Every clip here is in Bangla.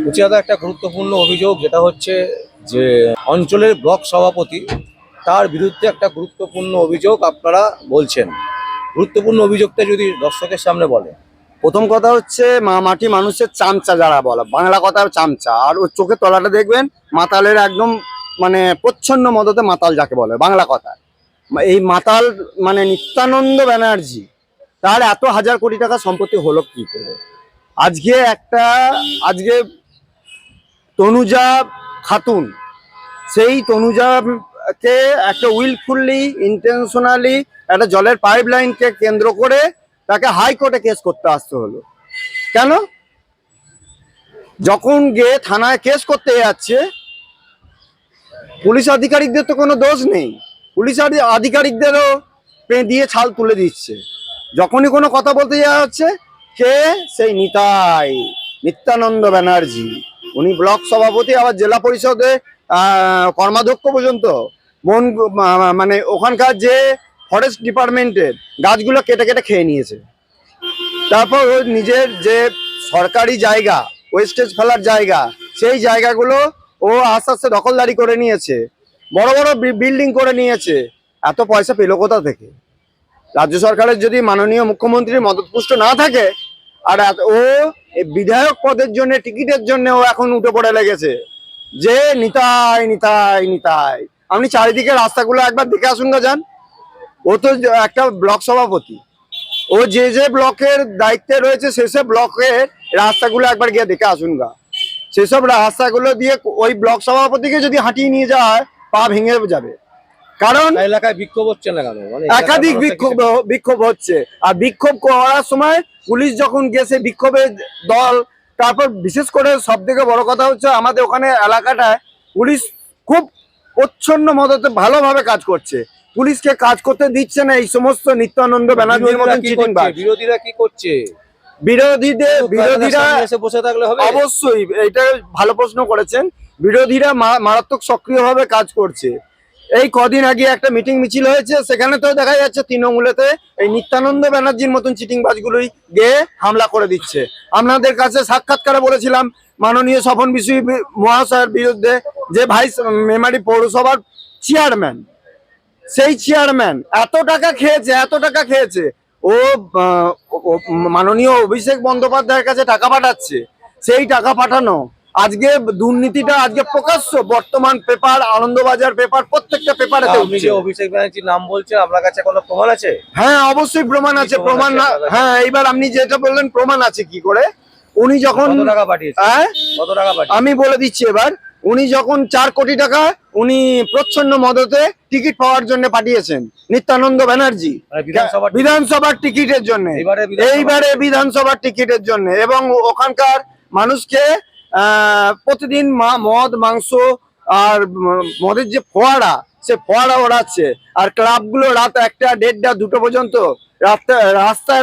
উচিত একটা গুরুত্বপূর্ণ অভিযোগ যেটা হচ্ছে যে অঞ্চলের ব্লক সভাপতি তার বিরুদ্ধে একটা গুরুত্বপূর্ণ অভিযোগ আপনারা বলছেন। গুরুত্বপূর্ণ অভিযোগটা যদি দর্শকের সামনে বলে। প্রথম কথা হচ্ছে মাটি মানুষের চামচা, যারা বলে বাংলা কথা চামচা, আর ওর চোখের তলাটা দেখবেন মাতালের একদম মানে প্রচ্ছন্ন মদতে মাতাল যাকে বলে বাংলা কথা। এই মাতাল মানে নিত্যানন্দ ব্যানার্জি, তার এত হাজার কোটি টাকা সম্পত্তি হলো কি করে? আজকে তনুজা খাতুন, সেই তনুজাকে একটা উইলফুলি ইন্টেনশনালি একটা জলের পাইপ লাইনকে কেন্দ্র করে তাকে হাইকোর্টে কেস করতে আসতে হলো। কেন? যখন গিয়ে থানায় কেস করতে যাচ্ছে, পুলিশ আধিকারিকদের তো কোনো দোষ নেই, পুলিশ আধিকারিকদেরও দিয়ে ছাল তুলে দিচ্ছে। যখনই কোনো কথা বলতে যাওয়া হচ্ছে, কে? সেই নিত্যানন্দ ব্যানার্জি, উনি ব্লক সভাপতি, আবার জেলা পরিষদে কর্মাধ্যক্ষ পর্যন্ত। মানে ওখানকার যে ফরেস্ট ডিপার্টমেন্টের গাছগুলো কেটে কেটে খেয়ে নিয়েছে। তারপর ওই নিজের যে সরকারি জায়গা, ওয়েস্টেজ ফেলার জায়গা, সেই জায়গাগুলো ও আস্তে আস্তে দখলদারি করে নিয়েছে, বড় বড় বিল্ডিং করে নিয়েছে। এত পয়সা পেল কোথা থেকে? রাজ্য সরকারের যদি মাননীয় মুখ্যমন্ত্রীর মদতপুষ্ট না থাকে, আর ও বিধায়ক পদের জন্য, টিকিটের জন্য ও এখন উঠে পড়ে লেগেছে যে নিতাই নিতাই নিতাই। আপনি চারিদিকে রাস্তাগুলো একবার দেখে আসুন না, যান। ও তো একটা ব্লক সভাপতি, ও যে যে ব্লকের দায়িত্বে রয়েছে সেসব ব্লকের রাস্তাগুলো একবার গিয়ে দেখে আসুন গা। সেসব রাস্তাগুলো দিয়ে ওই ব্লক সভাপতিকে যদি হাঁটিয়ে নিয়ে যাওয়া হয়, পা ভেঙে যাবে। কারণ এলাকায় বিক্ষোভ হচ্ছে না কেন? একাধিক বিক্ষোভ হচ্ছে, আর বিক্ষোভ করার সময় পুলিশ যখন গেছে বিক্ষোভের দল, তারপর বিশেষ করে সব থেকে বড় কথা হচ্ছে আমাদের ওখানে এলাকাটায় পুলিশ খুব প্রচ্ছন্ন মদতে ভালোভাবে কাজ করছে। পুলিশকে কাজ করতে দিচ্ছে না এই সমস্ত নিত্যানন্দ ব্যানার্জির মতন চিটিংবাজ। বিরোধীরা কি করছে? বিরোধীরা এসে বসে থাকলে হবে? অবশ্যই, এটা ভালো প্রশ্ন করেছেন। বিরোধীরা মারাত্মক সক্রিয়ভাবে কাজ করছে। এই কদিন আগে একটা মিটিং মিছিল হয়েছে, সেখানে তো দেখা যাচ্ছে তৃণমূলেতে এই নিত্যানন্দ ব্যানার্জির মতন চিটিংবাজগুলোই গিয়ে হামলা করে দিচ্ছে। আপনাদের কাছে সাক্ষাৎকারে বলেছিলাম মাননীয় স্বপন বিশ্বী মহাশয়ের বিরুদ্ধে, যে ভাইস মেমারি পৌরসভার চেয়ারম্যান, সেই চেয়ারম্যান এত টাকা খেয়েছে। ও মাননীয় অভিষেক বন্দ্যোপাধ্যায়ের কাছে টাকা পাঠাচ্ছে। সেই টাকা পাঠানো আজকে দুর্নীতিটা আজকে প্রকাশ্য, বর্তমান পেপার, আনন্দবাজার পেপার, প্রত্যেকটা পেপারে অভিষেক ব্যানার্জির নাম বলছে, আপনার কাছে কোনো প্রমাণ আছে? হ্যাঁ, অবশ্যই প্রমাণ আছে। প্রমাণ হ্যাঁ, এইবার আপনি যেটা বললেন প্রমাণ আছে কি করে? উনি যখন টাকা পাঠিয়েছে, কত টাকা পাঠিয়েছে আমি বলে দিচ্ছি এবার। উনি যখন 4 কোটি টাকা উনি প্রচ্ছন্ন মদতে টিকিট পাওয়ার জন্য পাঠিয়েছেন, নিত্যানন্দ ব্যানার্জি বিধানসভার টিকিটের জন্য, এইবারে বিধানসভার টিকিটের জন্য, এবং ওখানকার মানুষকে প্রতিদিন মদ, মাংস আর মদের যে ফোয়ারা, সে ফোয়ারা ওড়াচ্ছে। আর ক্লাবগুলো রাত 1টা, 1:30, 2টো পর্যন্ত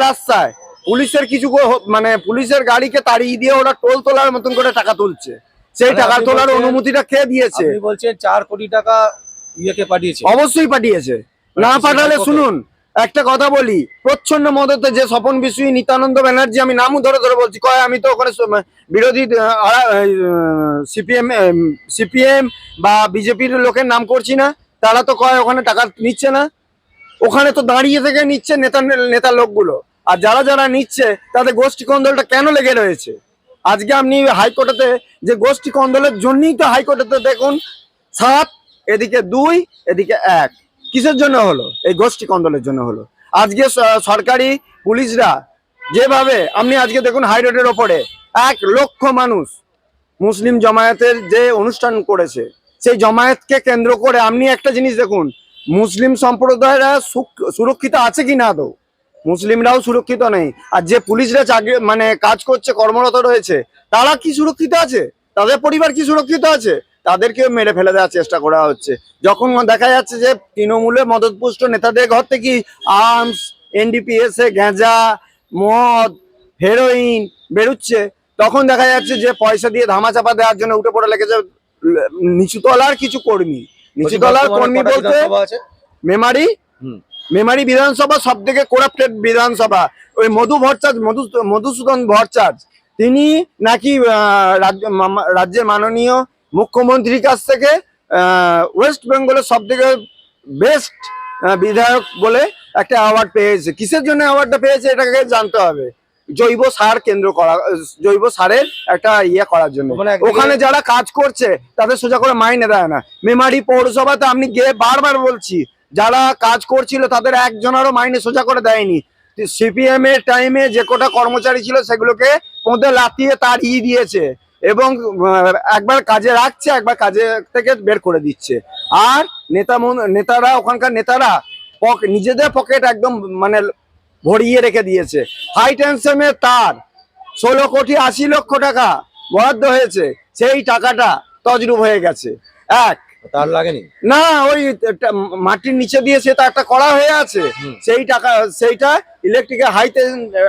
রাস্তায় পুলিশের কিছু মানে পুলিশের গাড়িকে তাড়িয়ে দিয়ে ওরা টোল তোলার মতন করে টাকা তুলছে। সেই টাকা তোলার অনুমতিটা কে দিয়েছে? আপনি বলছেন 4 কোটি টাকা ইয়েকে পাঠিয়েছে। অবশ্যই পাঠিয়েছে। না পাঠালে শুনুন একটা কথা বলি, প্রচ্ছন্ন মদতে যে স্বপন বিশ্বী, নিত্যানন্দ ব্যানার্জি, আমি নামও ধরে ধরে বলছি, কয় আমি তো ওখানে বিরোধী সিপিএম বা বিজেপির লোকের নাম করছি না, তারা তো কয় ওখানে টাকা নিচ্ছে না। ওখানে তো দাঁড়িয়ে থেকে নিচ্ছে নেতা লোকগুলো। আর যারা যারা নিচ্ছে তাদের গোষ্ঠী কন্দলটা কেন লেগে রয়েছে? আজকে আপনি হাইকোর্টেতে যে গোষ্ঠী কন্দলের জন্যই তো হাইকোর্টেতে দেখুন 7, এদিকে 2, এদিকে 1। কিসের জন্য হলো? এই গোষ্ঠী কন্দলের জন্য হলো। আজকে সরকারি পুলিশরা যেভাবে, আপনি আজকে দেখুন হাই রোডের ওপরে 1 লক্ষ মানুষ মুসলিম জমায়েতের যে অনুষ্ঠান করেছে, সেই জমায়েতকে কেন্দ্র করে আপনি একটা জিনিস দেখুন, মুসলিম সম্প্রদায়রা সুরক্ষিত আছে কি না? তো মুসলিমরাও সুরক্ষিত নেই। আর যে পুলিশরা মানে কাজ করছে, কর্মরত রয়েছে, তারা কি সুরক্ষিত আছে? তাদের পরিবার কি সুরক্ষিত আছে? তাদেরকে মেরে ফেলে দেওয়ার চেষ্টা করা হচ্ছে। যখন দেখা যাচ্ছে যে তৃণমূলের মদতপুষ্ট নেতাদের ঘর থেকে আর্মস, এনডিপিএস এ গাঁজা, মদ, হেরোইন বেরোচ্ছে, তখন দেখা যাচ্ছে যে পয়সা দিয়ে ধামাচাপা দেওয়ার জন্য উঠে পড়ে লেগেছে নিচুতলার কিছু কর্মী। নিচুতলার কর্মী বলতে মেমারি বিধানসভা সব থেকে করাপ্টেড বিধানসভা। ওই মধুসূদন ভট্টাচার্য তিনি নাকি রাজ্যের মাননীয় মুখ্যমন্ত্রীর কাছ থেকে ওয়েস্ট বেঙ্গলের সব থেকে বেস্ট বিধায়ক বলে একটা অ্যাওয়ার্ড পেয়েছে। কিসের জন্য অ্যাওয়ার্ডটা পেয়েছে এটাকে জানতে হবে। জৈব সার কেন্দ্র করা, জৈব সারের একটা ইয়ে করার জন্য। মানে একদিকে- ওখানে যারা কাজ করছে তাদের সোজা করে মাইনে দেয় না। মেমারি পৌরসভাতে আমি গিয়ে বারবার বলছি, যারা কাজ করছিল তাদের একজনেরও মাইনে সোজা করে দেয়নি। সিপিএম এর টাইমে যে কটা কর্মচারী ছিল সেগুলোকে পদে লাতিয়ে তাড়িয়ে দিয়েছে এবং একবার কাজে রাখছে, একবার কাজে থেকে বের করে দিচ্ছে। আর নেতারা ওখানকার নেতারা নিজেদের পকেট একদম মানে ভরিয়ে রেখে দিয়েছে। হাই টেনশনের তার 16,80,00,000 টাকা বরাদ্দ হয়েছে, সেই টাকাটা তজরুপ হয়ে গেছে। এক তার লাগেনি। না, ওই মাটির নিচে দিয়ে সে তারটা করা হয়ে আছে, সেই টাকা সেইটা ইলেকট্রিকের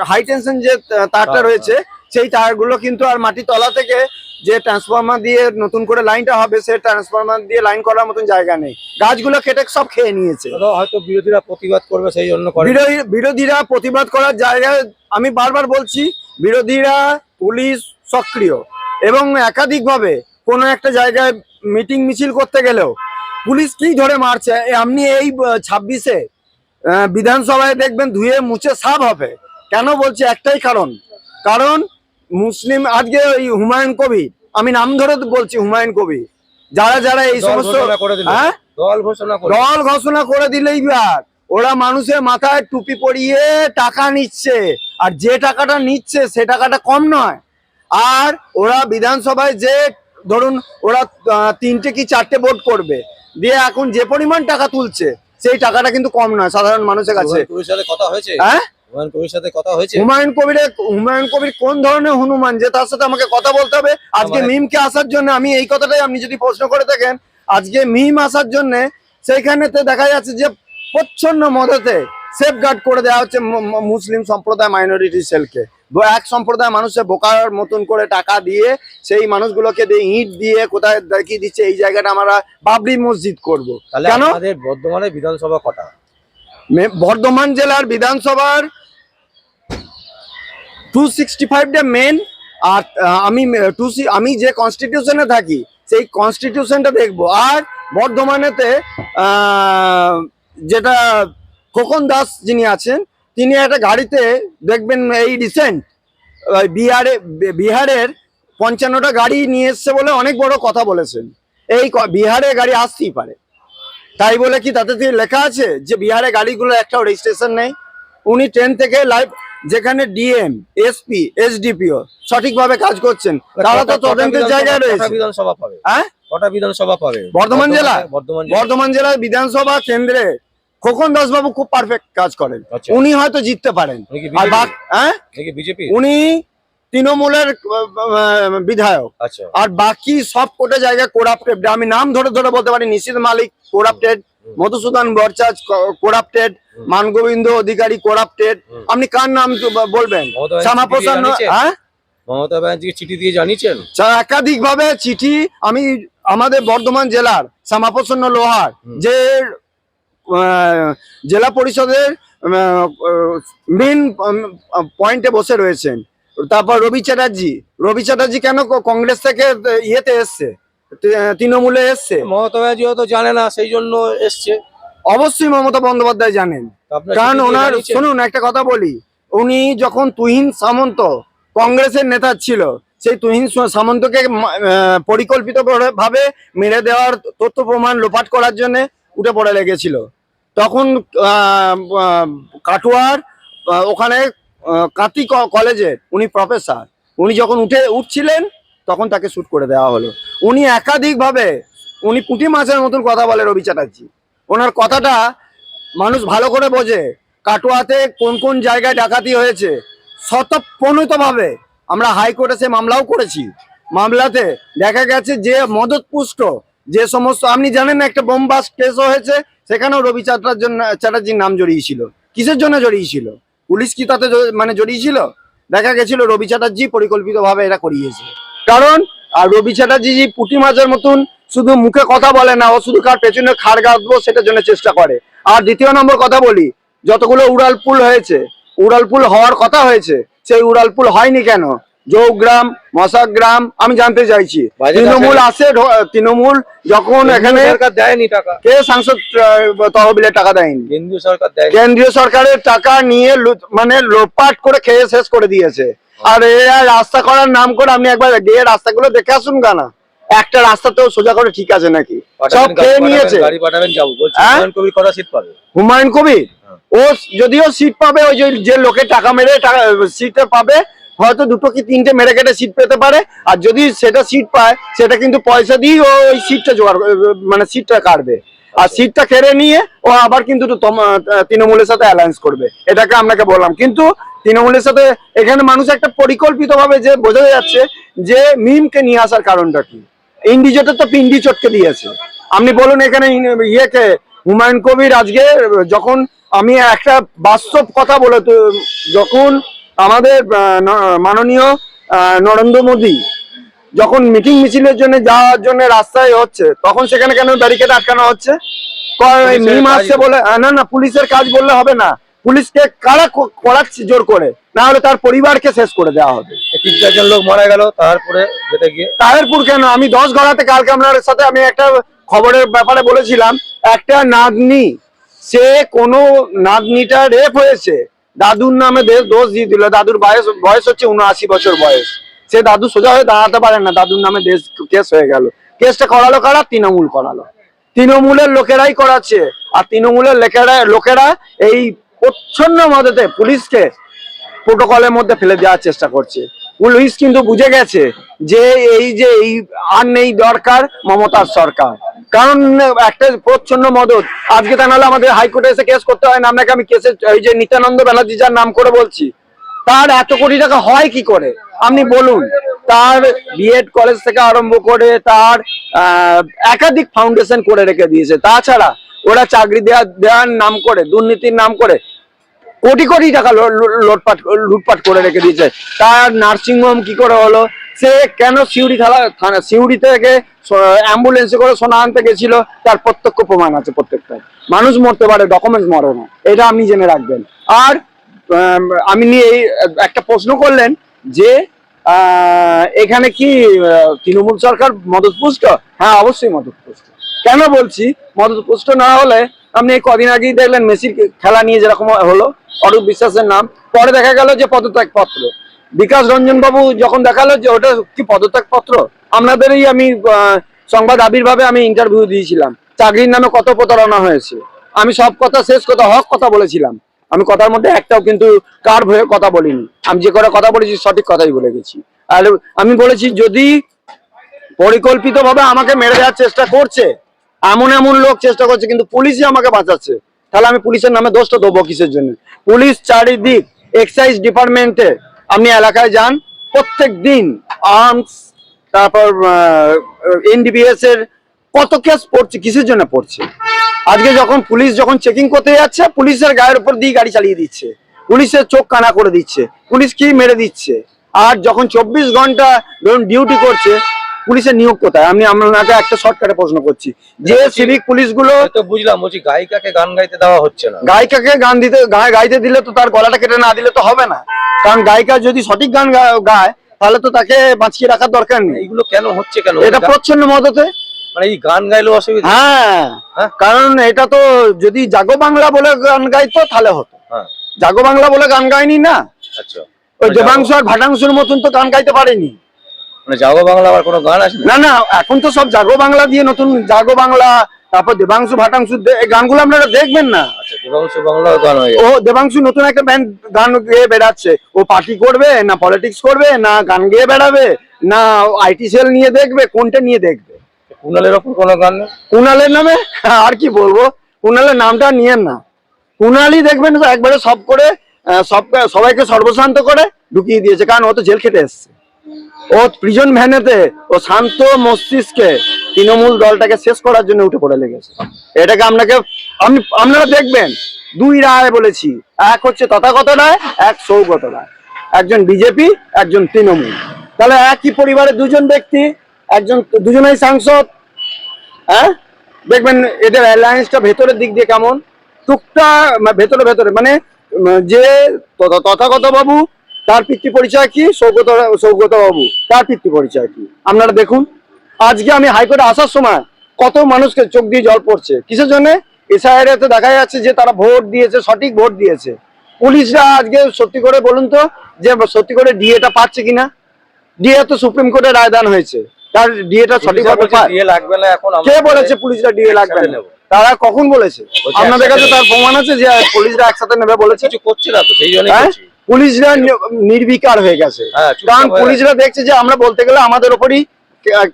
হাই টেনশন যে তারটা রয়েছে সেই তারগুলো কিন্তু আর মাটি তলা থেকে যে ট্রান্সফরমার দিয়ে নতুন করে লাইনটা হবে, সেই ট্রান্সফরমার দিয়ে লাইন করার মতন জায়গা নেই। গাছগুলো কেটে সব খেয়ে নিয়েছে। হয়তো বিরোধীরা প্রতিবাদ করবে সেই জন্য করে। বিরোধীরা প্রতিবাদ করার জায়গায় আমি বারবার বলছি, বিরোধীরা পুলিশ সক্রিয় এবং একাধিকভাবে কোনো একটা জায়গায় মিটিং মিছিল করতে গেলেও পুলিশ কি ধরে মারছে। আপনি এই 26-এ বিধানসভায় দেখবেন ধুয়ে মুছে সাফ হবে। কেন বলছি? একটাই কারণ মুসলিম আজকে ওই হুমায়ুন কবির, আমি নাম ধরে বলছি হুমায়ুন কবির, যারা এই সমস্ত হ্যাঁ দল ঘোষণা করে দিলেই আর ওরা মানুষের মাথায় টুপি পরিয়ে টাকা নিচ্ছে, আর যে টাকাটা নিচ্ছে সে টাকাটা কম নয়। আর ওরা বিধানসভায় যে ধরুন ওরা 3টে কি 4টে ভোট করবে, দিয়ে এখন যে পরিমাণ টাকা তুলছে সেই টাকাটা কিন্তু কম নয় সাধারণ মানুষের কাছে। কথা হয়েছে হ্যাঁ, হুমায়ুন কবির সাথে কথা হয়েছে। হুমায়ুন কবির কোন ধরনের হনুমান যে তার সাথে আমাকে কথা বলতে হবে? আজকে মিমকে আসার জন্য আমি এই কথাটাই, আপনি যদি প্রশ্ন করে থাকেন, আজকে মিম আসার জন্য সেইখানেতে দেখা যাচ্ছে যে প্রচ্ছন্ন মদতে সেফগার্ড করে দেওয়া হচ্ছে মুসলিম সম্প্রদায় মাইনরিটি সেলকে। এক সম্প্রদায় মানুষের বোকার মতন করে টাকা দিয়ে সেই মানুষগুলোকে দিয়ে ইট দিয়ে কোথায় দেখিয়ে দিচ্ছে এই জায়গাটা আমরা বাবরি মসজিদ করবো। কেন? আমাদের বর্ধমানে বিধানসভা কটা? বর্ধমান জেলার বিধানসভার 265টা মেন। আর আমি যে কনস্টিটিউশনে থাকি সেই কনস্টিটিউশনটা দেখবো। আর বর্ধমানেতে যেটা খোকন দাস যিনি আছেন, তিনি একটা গাড়িতে দেখবেন এই রিসেন্ট বিহারের 55টা গাড়ি নিয়ে এসছে বলে অনেক বড় কথা বলেছেন। এই বিহারে গাড়ি আসতেই পারে, তাই বলে কি তাতে লেখা আছে যে বিহারে গাড়িগুলো একটাও রেজিস্ট্রেশন নেই? উনি ট্রেন থেকে লাইভ, যেখানে ডিএম, এসপি, এসডিপিও সঠিকভাবে কাজ করছেন, তারা তো তদন্তের জায়গায় রয়েছে। বিধানসভা পাবে? হ্যাঁ, কটা বিধানসভা পাবে বর্ধমান জেলার বিধানসভা কেন্দ্রে খোকন দাস বাবু খুব পারফেক্ট কাজ করেন। উনি হয়তো জিততে পারেন। আর বিজেপি উনি তৃণমূলের বিধায়ক। আর বাকি সব কোটা জায়গায় কোরাপ্টেড, আমি নাম ধরে বলতে পারি। নিশিত মালিক কোরাপ্টেড, মধুসূদন ভট্টাচার্য কোরাপ্টেড, মানগোবিন্দ অধিকারী কোরাপ্টেড। আপনি কার নাম বলবেন? শ্যামাপ্রসাদ। হ্যাঁ, মমতা ব্যানার্জিকে চিঠি দিয়ে জানিয়েছেন? একাধিক ভাবে চিঠি। আমি আমাদের বর্ধমান জেলার শ্যামাপ্রসন্ন লোহার যে জেলা পরিষদের মেন পয়েন্টে বসে রয়েছেন। তারপর রবি চ্যাটার্জি কেন কংগ্রেস থেকে ইয়েতে এসছে, তৃণমূলে এসছে? মমতা ব্যানার্জিও তো জানে না, সেই জন্য এসছে। অবশ্যই মমতা বন্দ্যোপাধ্যায় জানেন, কারণ ওনার, শুনুন একটা কথা বলি, উনি যখন তুহিন সামন্ত কংগ্রেসের নেতা ছিল, সেই তুহিন সামন্তকে পরিকল্পিত ভাবে মেরে দেওয়ার তথ্য প্রমাণ লোপাট করার জন্য উঠে পড়ে লেগেছিল। তখন কাটোয়ার ওখানে কাঁতি কলেজে উনি প্রফেসর, উনি যখন উঠছিলেন তখন তাকে শুট করে দেওয়া হলো। উনি একাধিকভাবে উনি পুঁটি মাছের মতন কথা বলে রবি চ্যাটার্জি। ওনার কথাটা মানুষ ভালো করে বোঝে। কাটোয়াতে কোন কোন জায়গায় ডাকাতি হয়েছে স্বতঃপ্রণীতভাবে আমরা হাইকোর্টে সে মামলাও করেছি। মামলাতে দেখা গেছে যে মদতপুষ্ট যে সমস্ত, আপনি জানেন না একটা বোম বাস্ট কেসও হয়েছে, সেখানেও রবি চ্যাটার্জির নাম জড়িয়েছিল। কিসের জন্য জড়িয়েছিল? পুলিশ কি তাতে মানে জড়িয়েছিল? দেখা গেছিল রবি চ্যাটার্জি পরিকল্পিতভাবে এটা করিয়েছে। কারণ আর রবি চ্যাটার্জি পুঁটি মাছের মতন শুধু মুখে কথা বলে না, ও শুধু কার পেছনে খাড় গাঁথবো সেটার জন্য চেষ্টা করে। আর দ্বিতীয় নম্বর কথা বলি, যতগুলো উড়ালপুল হয়েছে, উড়ালপুল হওয়ার কথা হয়েছে, সেই উড়ালপুল হয়নি কেন? জৌগ্রাম, মশাগ্রাম, আমি জানতে চাইছি বাজেট তৃণমূল আসেনি। আসে তৃণমূল যখন এখানে সরকার দেয়নি টাকা, কে সাংসদ তহবিলে টাকা দেয়নি? কেন্দ্রীয় সরকার দেয়। কেন্দ্রীয় সরকারের টাকা নিয়ে মানে লোটপাট করে খেয়ে শেষ করে দিয়েছে। আর এরা রাস্তা করার নাম করে আপনি একবার গিয়ে রাস্তাগুলো দেখে আসুন কেন, একটা রাস্তা তো সোজা করে ঠিক আছে নাকি? সব খেয়ে নিয়েছে। গাড়ি পাঠাবেন যাবো বলছি, হ্যাঁ? হুমায়ুন কবির কটা সিট পাবে? হুমায়ুন কবির ও যদিও সিট পাবে, ওই যে লোকে টাকা মেরে সিটটা পাবে, হয়তো দুটো কি তিনটে মেরে কেটে সিট পেতে পারে। আর যদি সেটা সিট পায়, সেটা কিন্তু পয়সা দিয়ে ওই সিটটা জোগাড় মানে সিটটা কাটবে। আর সিটটা কেড়ে নিয়ে ও আবার কিন্তু তৃণমূলের সাথে অ্যালায়েন্স করবে, এটাকে আপনাকে বললাম। কিন্তু তৃণমূলের সাথে এখানে মানুষ একটা পরিকল্পিত ভাবে যে বোঝা যাচ্ছে যে মিমকে নিয়ে আসার কারণটা কি। ইন্ডিজেটর তো পিন্ডি চটকে দিয়েছে। আপনি বলুন এখানে ইয়েকে হুমায়ুন কবির আজকে যখন আমি একটা বাস্তব কথা বলে যখন আমাদের মাননীয় নরেন্দ্র মোদী যখন মিটিং মিছিলের জন্য যাওয়ার জন্য রাস্তায় হচ্ছে, তখন সেখানে কেন ব্যারিকেড আটকানো হচ্ছে? মিম আসছে বলে না, না পুলিশের কাজ বললে হবে না। পুলিশকে কারা করাচ্ছে জোর করে, না হলে তার পরিবারকে শেষ করে দেওয়া হবে। 3-4 জন লোক মারা গেল তারপরে যেতে গিয়ে। তাহেরপুর কেন, আমি 10 গড়াতে কালকে আপনার সাথে আমি একটা খবরের ব্যাপারে বলেছিলাম, একটা নাতনি, সে কোনো নাতনিটা রেপ হয়েছে, দাদুর নামে দোষ দিয়ে দিল। দাদুর বয়স হচ্ছে 79 বছর বয়স। সে দাদু সোজা হয়ে দাঁড়াতে পারেন না, দাদুর নামে কেস হয়ে গেল। কেসটা করালো কারা? তৃণমূল করালো। তৃণমূলের লোকেরাই করাচ্ছে। আর তৃণমূলের লোকেরা এই প্রচ্ছন্ন মদতে পুলিশকে প্রোটোকলের মধ্যে ফেলে দেওয়ার চেষ্টা করছে। পুলিশ কিন্তু বুঝে গেছে যে এই আর নেই দরকার মমতার সরকার, কারণ একটা প্রচ্ছন্ন মদত। আজকে তা নাহলে আমাদের হাইকোর্টে এসে কেস করতে হয় না। আপনাকে আমি কেসে এই যে নিত্যানন্দ ব্যানার্জি যার নাম করে বলছি, তার এত কোটি টাকা হয় কি করে আপনি বলুন? তার বিএড কলেজ থেকে আরম্ভ করে তার একাধিক ফাউন্ডেশন করে রেখে দিয়েছে। তাছাড়া ওরা চাকরি দেওয়ার নাম করে, দুর্নীতির নাম করে কোটি কোটি টাকা লুটপাট করে রেখে দিয়েছে। তার নার্সিংহোম কি করে হলো? সে কেন সিউড়ি থেকে অ্যাম্বুলেন্সে করে সোনা আনতে গেছিল, তার প্রত্যক্ষ প্রমাণ আছে। প্রত্যেকটা মানুষ মরতে পারে, ডকুমেন্টস মরে না, এটা আপনি জেনে রাখবেন। আর আমি নিয়ে এই একটা প্রশ্ন করলেন যে এখানে কি তৃণমূল সরকার মদতপুষ্ট? হ্যাঁ, অবশ্যই মদতপুষ্ট। কেন বলছি মদতপুষ্ট না হলে? আপনি এই কদিন আগেই দেখলেন মেসির খেলা নিয়ে যেরকম হলো, অরূপ বিশ্বাসের নাম, পরে দেখা গেল যে পদত্যাগ পত্র। বিকাশ রঞ্জন বাবু যখন দেখালো যে ওটা কি পদত্যাগ পত্র, আপনাদেরই আমি সংবাদ আবির্ভাবে আমি ইন্টারভিউ দিয়েছিলাম, চাকরির নামে কত প্রতারণা হয়েছে। আমি সব কথা শেষ কথা হক কথা বলেছিলাম। আমি কথার মধ্যে একটাও কিন্তু কার ভয়ে কথা বলিনি। আমি যে করে কথা বলেছি সঠিক কথাই বলে গেছি। আর আমি বলেছি যদি পরিকল্পিতভাবে আমাকে মেরে দেওয়ার চেষ্টা করছে, এমন এমন লোক চেষ্টা করছে, কিন্তু পুলিশই আমাকে বাঁচাচ্ছে, তাহলে আমি পুলিশের নামে দোষটা দেবো কিসের জন্য? পুলিশ চারিদিক, এক্সাইজ ডিপার্টমেন্টে আপনি এলাকায় যান, প্রত্যেক দিন আর্মস, তারপর এনডিপিএস এর কত কেস পড়ছে, কিসের জন্য পড়ছে? আজকে পুলিশ যখন চেকিং করতে যাচ্ছে, পুলিশের গায়ের উপর দিয়ে গাড়ি চালিয়ে দিচ্ছে, পুলিশের চোখ কানা করে দিচ্ছে, পুলিশ কি মেরে দিচ্ছে। আর যখন 24 ঘন্টা ধরুন ডিউটি করছে, পুলিশের নিয়োগ কোথায়? আমি আপনাকে একটা শর্টকাটে প্রশ্ন করছি, যে সিভিক পুলিশগুলো তো বুঝলাম, বলছি গায়িকাকে গান গাইতে দেওয়া হচ্ছে না। গায়িকাকে গাইতে দিলে তো তার গলাটা কেটে না দিলে তো হবে না, কারণ গায়িকা যদি সঠিক গান গায় তাহলে তো তাকে বাঁচিয়ে রাখার দরকার নেই। এইগুলো কেন হচ্ছে কেন? এটা প্রচ্ছন্ন মদতে। মানে এই গান গাইলেও অসুবিধা? হ্যাঁ, কারণ এটা তো যদি জাগো বাংলা বলে গান গাইতো তাহলে হতো। জাগো বাংলা বলে গান গায়নি না। আচ্ছা, ওই দেবাংশু আর ভাটাংশুর মতন তো গান গাইতে পারেনি। মানে জাগো বাংলা আবার কোনো গান আছে না? না, এখন তো সব জাগো বাংলা দিয়ে, নতুন জাগো বাংলা, তারপর দেবাংশু ভাটাংশু, এই গানগুলো আপনারা দেখবেন না। আচ্ছা, দেবাংশু বাংলা গান হয়ে ও দেবাংশু নতুন একটা ব্যান্ড গান গেয়ে বেড়াচ্ছে। ও পার্টি করবে না পলিটিক্স করবে, না গান গেয়ে বেড়াবে, না আইটি সেল নিয়ে দেখবে, কোনটা নিয়ে দেখবে? কুণালের ওপর কোনো গান নেই? কুণালের নামে আর কি বলবো, কুণালের নামটা নিয়েন না। কুণালই দেখবেন একবারে সব করে সবাইকে সর্বশান্ত করে ঢুকিয়ে দিয়েছে, কারণ ও তো জেল খেটে এসছে। ও প্রিজন ভ্যানেতে ও শান্ত মস্তিষ্কে তৃণমূল দলটাকে শেষ করার জন্য উঠে পড়ে লেগেছে। এটাকে আপনারা দেখবেন, দুই রায় বলেছি, এক হচ্ছে তথাগত রায়, এক সৌগত রায়, একজন বিজেপি, একজন তৃণমূল। তাহলে একই পরিবারের দুজন ব্যক্তি, দুজনেই সাংসদ। হ্যাঁ, দেখবেন এদের অ্যালায়েন্সটা ভেতরের দিক দিয়ে কেমন, টুকটা ভেতরে মানে যে তথাগত বাবু তার পিতৃ পরিচয় কি? সৌগত বাবু, তার পিতৃ পরিচয় কি? আপনারা দেখুন, আজকে আমি হাইকোর্টে আসার সময় কত মানুষকে চোখ দিয়ে জল পড়ছে, কিসের জন্য? এসআইআর তে দেখা যাচ্ছে যে তারা ভোট দিয়েছে, সঠিক ভোট দিয়েছে। পুলিশরা আজকে সত্যি করে বলুন তো, যে সত্যি করে ডিএটা পাচ্ছে কিনা? ডিএ তো সুপ্রিম কোর্টে রায়দান হয়েছে, তার ডিএটা সঠিকভাবে পায়? দিয়ে লাগবে না এখন কে বলেছে পুলিশরা ডিএ লাগবে না? তারা কখন বলেছে? আপনাদের কাছে তার প্রমাণ আছে যে পুলিশরা একসাথে নেবে বলেছে? কিছু করছে না তো, সেই জন্যই হ্যাঁ? করছি। পুলিশরা নির্বিকার হয়ে গেছে, হ্যাঁ, চুপচাপ কারণ হয়ে পুলিশরা দেখছে যে আমরা বলতে গেলে আমাদের ওপরই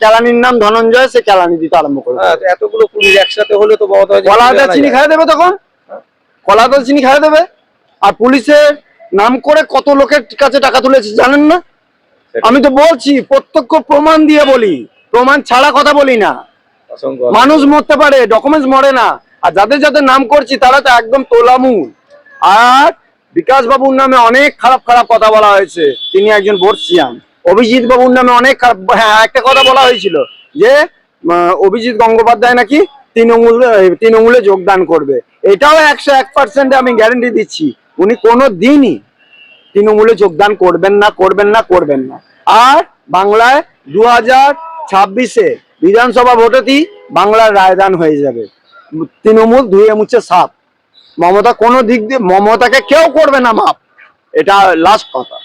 কেলানির নাম ধনঞ্জয়, সে কেলানি দিতে আরম্ভ করে। হ্যাঁ, তো এতগুলো পুলিশ একসাথে হলে তো মমতা ব্যানার্জি কলা আদা জানা চিনি যায়। খাইয়ে দেবে তখন, কলা আদা চিনি খাইয়ে দেবে। আর পুলিশের নাম করে কত লোকের কাছে টাকা তুলেছে জানেন না? সেটাই। আমি তো বলছি, প্রত্যক্ষ প্রমাণ দিয়ে বলি, প্রমাণ ছাড়া কথা বলি না। অসংখ্য মানুষ মরতে পারে, ডকুমেন্টস মরে না। আর যাদের যাদের নাম করছি তারা তো একদম তোলামুল। আর বিকাশ বাবুর নামে অনেক খারাপ খারাপ কথা বলা হয়েছে, তিনি একজন বর্ষিয়ান। অভিজিৎ বাবুর নামে অনেক খারাপ, হ্যাঁ একটা কথা বলা হয়েছিল যে অভিজিৎ গঙ্গোপাধ্যায় নাকি তৃণমূলে যোগদান করবে। এটাও 101% আমি গ্যারেন্টি দিচ্ছি, উনি কোনো দিনই তৃণমূলে যোগদান করবেন না, করবেন না, করবেন না। আর বাংলায় 2026-এ বিধানসভা ভোটেতেই বাংলার রায়দান হয়ে যাবে। তৃণমূল ধুয়ে মুছে সাফ। মমতা কোনো দিক দিয়ে, মমতাকে কেউ করবে না মাপ, এটা লাস্ট কথা।